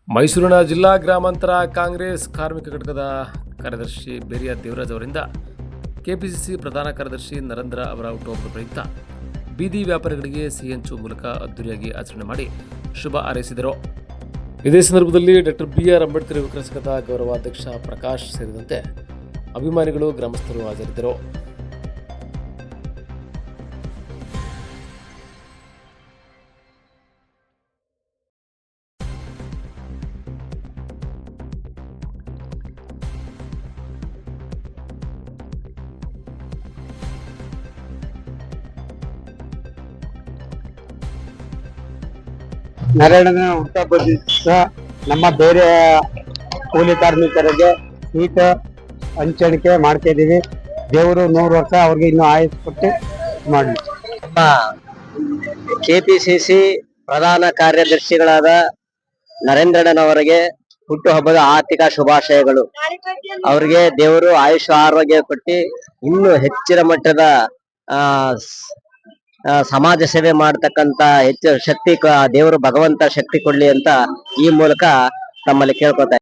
ಮೈಸೂರಿನ ಜಿಲ್ಲಾ ಗ್ರಾಮಾಂತರ ಕಾಂಗ್ರೆಸ್ ಕಾರ್ಮಿಕ ಘಟಕದ ಕಾರ್ಯದರ್ಶಿ ಬೇರಿಯ ದೇವರಾಜ್ ಅವರಿಂದ ಕೆಪಿಸಿಸಿ ಪ್ರಧಾನ ಕಾರ್ಯದರ್ಶಿ ನರೇಂದ್ರ ಅವರ ಹುಟ್ಟುಹಬ್ಬದ ಪ್ರಯುಕ್ತ ಬೀದಿ ವ್ಯಾಪಾರಿಗಳಿಗೆ ಸಿಹಿ ಹಂಚುವ ಮೂಲಕ ಅದ್ದೂರಿಯಾಗಿ ಆಚರಣೆ ಮಾಡಿ ಶುಭ ಹಾರೈಸಿದರು. ಇದೇ ಸಂದರ್ಭದಲ್ಲಿ ಡಾಕ್ಟರ್ BR ಅಂಬೇಡ್ಕರ್ ಯುವಕರ ಸಂಘದ ಗೌರವಾಧ್ಯಕ್ಷ ಪ್ರಕಾಶ್ ಸೇರಿದಂತೆ ಅಭಿಮಾನಿಗಳು, ಗ್ರಾಮಸ್ಥರು ಹಾಜರಿದ್ದರು. ನಾರಾಯಣನ ಹುಟ್ಟುಹಬ್ಬದ ದಿವಸ ನಮ್ಮ ಬೇರೆ ಕೂಲಿ ಕಾರ್ಮಿಕರಿಗೆ ಸ್ವೀಟ್ ಹಂಚಿಕೆ ಮಾಡ್ತಾ ಇದೀವಿ. ದೇವರು 100 ವರ್ಷ ಅವ್ರಿಗೆ ಇನ್ನೂ ಆಯುಷ್ ಕೊಟ್ಟು ಮಾಡಲಿ. ನಮ್ಮ ಕೆಪಿಸಿಸಿ ಪ್ರಧಾನ ಕಾರ್ಯದರ್ಶಿಗಳಾದ ನರೇಂದ್ರಣ್ಣನವರಿಗೆ ಹುಟ್ಟುಹಬ್ಬದ ಆರ್ಥಿಕ ಶುಭಾಶಯಗಳು. ಅವರಿಗೆ ದೇವರು ಆಯುಷ್ ಆರೋಗ್ಯ ಕೊಟ್ಟು ಇನ್ನೂ ಹೆಚ್ಚಿನ ಮಟ್ಟದ ಸಮಾಜ ಸೇವೆ ಮಾಡತಕ್ಕಂತ ಹೆಚ್ಚು ಶಕ್ತಿ ದೇವರು ಭಗವಂತ ಶಕ್ತಿ ಕೊಡ್ಲಿ ಅಂತ ಈ ಮೂಲಕ ತಮ್ಮಲ್ಲಿ ಕೇಳ್ಕೊತಾ